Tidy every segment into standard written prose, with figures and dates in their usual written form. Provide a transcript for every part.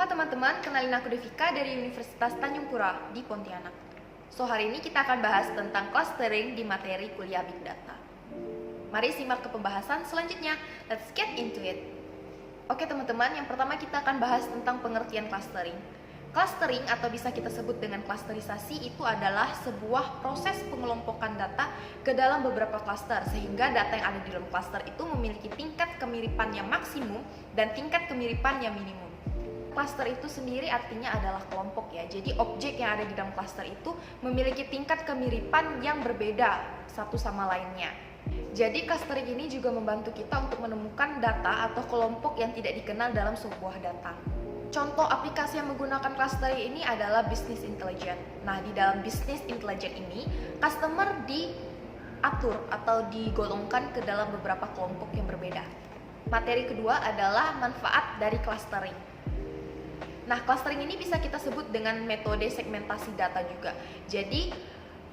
Halo teman-teman, kenalin aku Devika dari Universitas Tanjung Pura di Pontianak. Hari ini kita akan bahas tentang clustering di materi kuliah Big Data. Mari simak ke pembahasan selanjutnya. Let's get into it. Oke teman-teman, yang pertama kita akan bahas tentang pengertian clustering. Clustering atau bisa kita sebut dengan clusterisasi itu adalah sebuah proses pengelompokan data ke dalam beberapa cluster sehingga data yang ada di dalam cluster itu memiliki tingkat kemiripan yang maksimum dan tingkat kemiripan yang minimum. Cluster itu sendiri artinya adalah kelompok ya. Jadi objek yang ada di dalam cluster itu memiliki tingkat kemiripan yang berbeda satu sama lainnya. Jadi clustering ini juga membantu kita untuk menemukan data atau kelompok yang tidak dikenal dalam sebuah data. Contoh aplikasi yang menggunakan clustering ini adalah business intelligence. Nah, di dalam business intelligence ini, customer diatur atau digolongkan ke dalam beberapa kelompok yang berbeda. Materi kedua adalah manfaat dari clustering. Nah, clustering ini bisa kita sebut dengan metode segmentasi data juga. Jadi,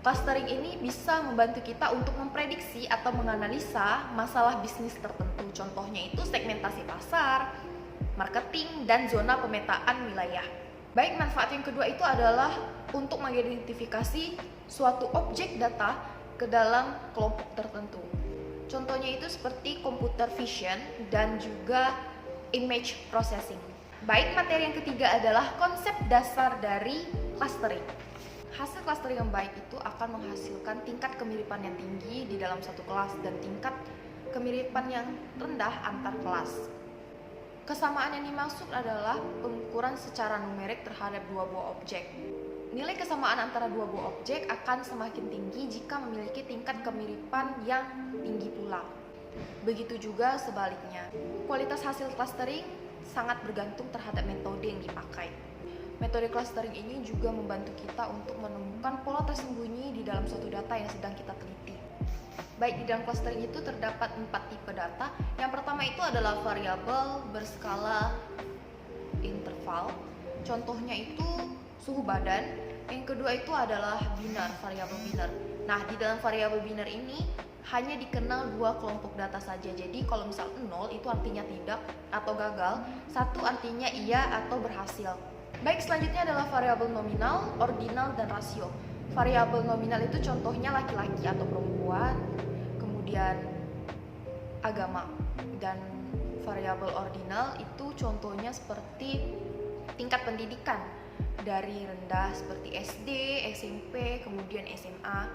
clustering ini bisa membantu kita untuk memprediksi atau menganalisa masalah bisnis tertentu. Contohnya itu segmentasi pasar, marketing, dan zona pemetaan wilayah. Baik, manfaat yang kedua itu adalah untuk mengidentifikasi suatu objek data ke dalam kelompok tertentu. Contohnya itu seperti computer vision dan juga image processing. Baik, materi yang ketiga adalah konsep dasar dari clustering. Hasil clustering yang baik itu akan menghasilkan tingkat kemiripan yang tinggi di dalam satu kelas dan tingkat kemiripan yang rendah antar kelas. Kesamaan yang dimaksud adalah pengukuran secara numerik terhadap dua buah objek. Nilai kesamaan antara dua buah objek akan semakin tinggi jika memiliki tingkat kemiripan yang tinggi pula. Begitu juga sebaliknya. Kualitas hasil clustering sangat bergantung terhadap metode yang dipakai. Metode clustering ini juga membantu kita untuk menemukan pola tersembunyi di dalam suatu data yang sedang kita teliti. Baik, di dalam clustering itu terdapat 4 tipe data. Yang pertama itu adalah variabel berskala interval. Contohnya itu suhu badan. Yang kedua itu adalah binar, variabel binar. Nah, di dalam variabel binar ini hanya dikenal dua kelompok data saja. Jadi kalau misal 0 itu artinya tidak atau gagal, 1 artinya iya atau berhasil. Baik, selanjutnya adalah variabel nominal, ordinal, dan rasio. Variabel nominal itu contohnya laki-laki atau perempuan, kemudian agama. Dan variabel ordinal itu contohnya seperti tingkat pendidikan dari rendah seperti SD, SMP, kemudian SMA,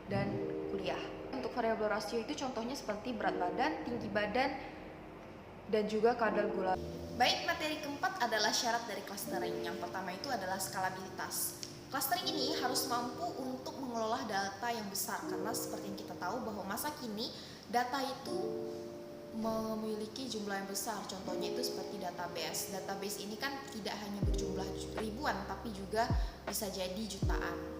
dan kuliah. Untuk variabel rasio itu contohnya seperti berat badan, tinggi badan, dan juga kadar gula. Baik, materi keempat adalah syarat dari clustering. Yang pertama itu adalah skalabilitas. Clustering ini harus mampu untuk mengelola data yang besar karena seperti yang kita tahu bahwa masa kini data itu memiliki jumlah yang besar. Contohnya itu seperti database. Database ini kan tidak hanya berjumlah ribuan tapi juga bisa jadi jutaan.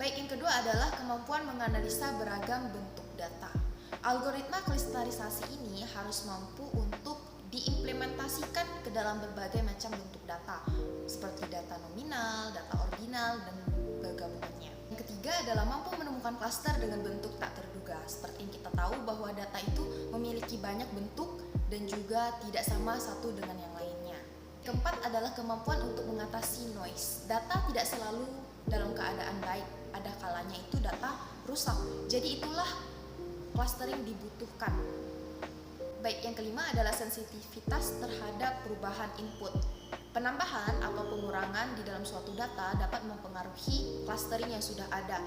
Baik, yang kedua adalah kemampuan menganalisa beragam bentuk data. Algoritma clusterisasi ini harus mampu untuk diimplementasikan ke dalam berbagai macam bentuk data, seperti data nominal, data ordinal, dan bergabungannya. Yang ketiga adalah mampu menemukan klaster dengan bentuk tak terduga. Seperti yang kita tahu bahwa data itu memiliki banyak bentuk dan juga tidak sama satu dengan yang lainnya. Keempat adalah kemampuan untuk mengatasi noise. Data tidak selalu dalam keadaan baik, ada kalanya itu data rusak. Jadi itulah clustering dibutuhkan. Baik, yang kelima adalah sensitivitas terhadap perubahan input. Penambahan atau pengurangan di dalam suatu data dapat mempengaruhi clustering yang sudah ada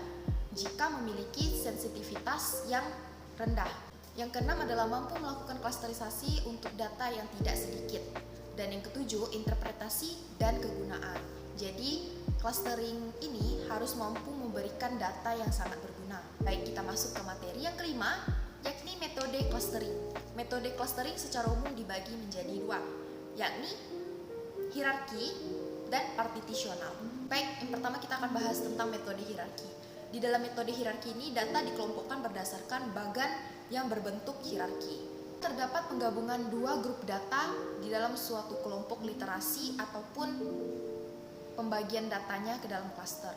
jika memiliki sensitivitas yang rendah. Yang keenam adalah mampu melakukan clusterisasi untuk data yang tidak sedikit. Dan yang ketujuh, interpretasi dan kegunaan. Jadi, clustering ini harus mampu memberikan data yang sangat berguna. Baik, kita masuk ke materi yang kelima, yakni metode clustering. Metode clustering secara umum dibagi menjadi dua, yakni hierarki dan partitional. Baik, yang pertama kita akan bahas tentang metode hierarki. Di dalam metode hierarki ini, data dikelompokkan berdasarkan bagan yang berbentuk hierarki. Terdapat penggabungan dua grup data di dalam suatu kelompok literasi ataupun pembagian datanya ke dalam klaster.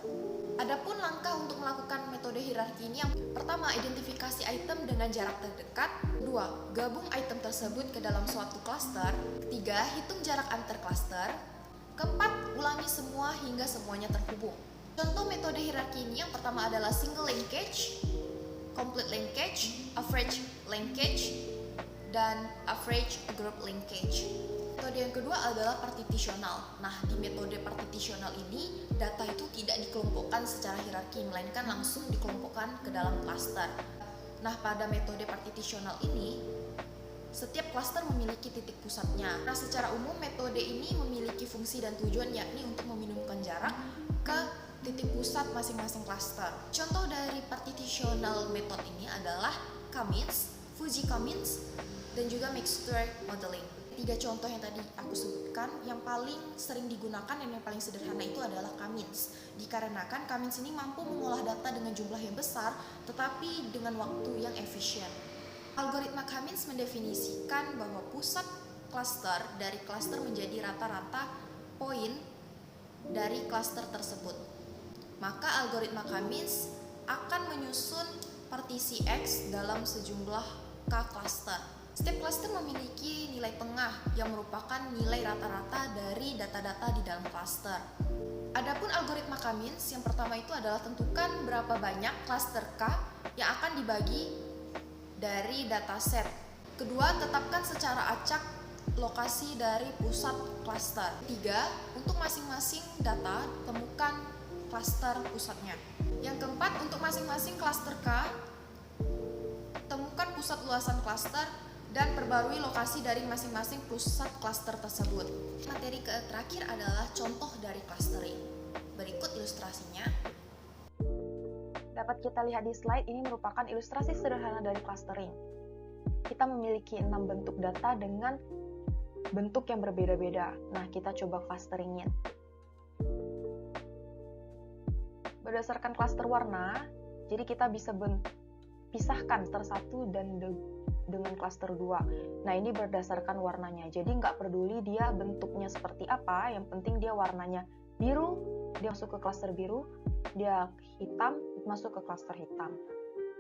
Adapun langkah untuk melakukan metode hierarki ini yang pertama, identifikasi item dengan jarak terdekat. Dua, gabung item tersebut ke dalam suatu klaster. Ketiga, hitung jarak antar klaster. Keempat, ulangi semua hingga semuanya terhubung. Contoh metode hierarki ini yang pertama adalah single linkage, complete linkage, average linkage, dan average group linkage. Metode yang kedua adalah partitional. Nah, di metode partitional ini, data itu tidak dikelompokkan secara hierarki, melainkan langsung dikelompokkan ke dalam klaster. Nah, pada metode partitional ini, setiap klaster memiliki titik pusatnya. Nah, secara umum metode ini memiliki fungsi dan tujuan, yakni untuk meminimumkan jarak ke titik pusat masing-masing klaster. Contoh dari partitional method ini adalah K-means, Fujii-K-means, dan juga mixture modeling. 3 contoh yang tadi aku sebutkan, yang paling sering digunakan dan yang paling sederhana itu adalah K-means. Dikarenakan K-means ini mampu mengolah data dengan jumlah yang besar, tetapi dengan waktu yang efisien. Algoritma K-means mendefinisikan bahwa pusat klaster dari klaster menjadi rata-rata poin dari klaster tersebut. Maka algoritma K-means akan menyusun partisi X dalam sejumlah K cluster. Setiap cluster memiliki nilai tengah yang merupakan nilai rata-rata dari data-data di dalam cluster. Adapun algoritma K-means yang pertama itu adalah tentukan berapa banyak cluster K yang akan dibagi dari dataset. Kedua, tetapkan secara acak lokasi dari pusat cluster. 3, untuk masing-masing data temukan cluster pusatnya. Yang keempat, untuk masing-masing cluster K temukan pusat luasan cluster dan perbarui lokasi dari masing-masing pusat cluster tersebut. Materi terakhir adalah contoh dari clustering. Berikut ilustrasinya. Dapat kita lihat di slide, ini merupakan ilustrasi sederhana dari clustering. Kita memiliki 6 bentuk data dengan bentuk yang berbeda-beda. Nah, kita coba clusteringin. Berdasarkan cluster warna, jadi kita bisa pisahkan cluster 1 dan dengan cluster 2. Nah, ini berdasarkan warnanya. Jadi nggak peduli dia bentuknya seperti apa, yang penting dia warnanya biru, dia masuk ke cluster biru, dia hitam, masuk ke cluster hitam.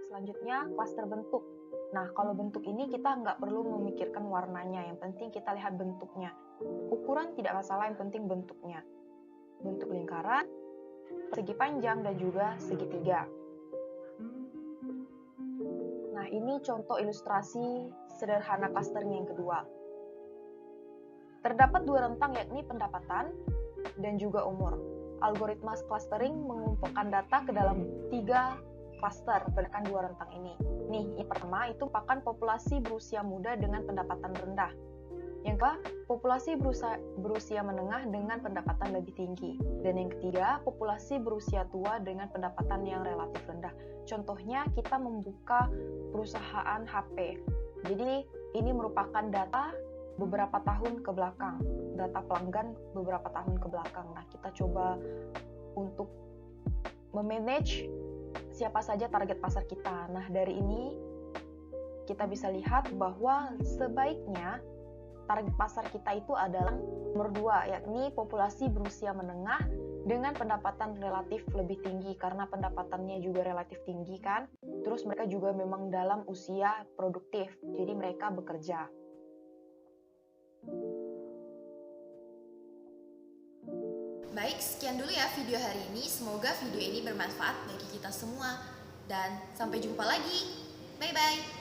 Selanjutnya, cluster bentuk. Nah, kalau bentuk ini kita nggak perlu memikirkan warnanya, yang penting kita lihat bentuknya. Ukuran tidak masalah, yang penting bentuknya. Bentuk lingkaran, segi panjang, dan juga segitiga. Nah, ini contoh ilustrasi sederhana clustering yang kedua. Terdapat 2 rentang, yakni pendapatan dan juga umur. Algoritma clustering mengumpulkan data ke dalam 3 cluster berdasarkan 2 rentang ini. Nih, yang pertama itu merupakan populasi berusia muda dengan pendapatan rendah. Yang kedua, populasi berusia menengah dengan pendapatan lebih tinggi. Dan yang ketiga, populasi berusia tua dengan pendapatan yang relatif rendah. Contohnya, kita membuka perusahaan HP. Jadi, ini merupakan data beberapa tahun ke belakang. Data pelanggan beberapa tahun ke belakang. Nah, kita coba untuk memanage siapa saja target pasar kita. Nah, dari ini kita bisa lihat bahwa sebaiknya target pasar kita itu adalah nomor 2, yakni populasi berusia menengah dengan pendapatan relatif lebih tinggi, karena pendapatannya juga relatif tinggi kan. Terus mereka juga memang dalam usia produktif, jadi mereka bekerja. Baik, sekian dulu ya video hari ini. Semoga video ini bermanfaat bagi kita semua. Dan sampai jumpa lagi. Bye-bye.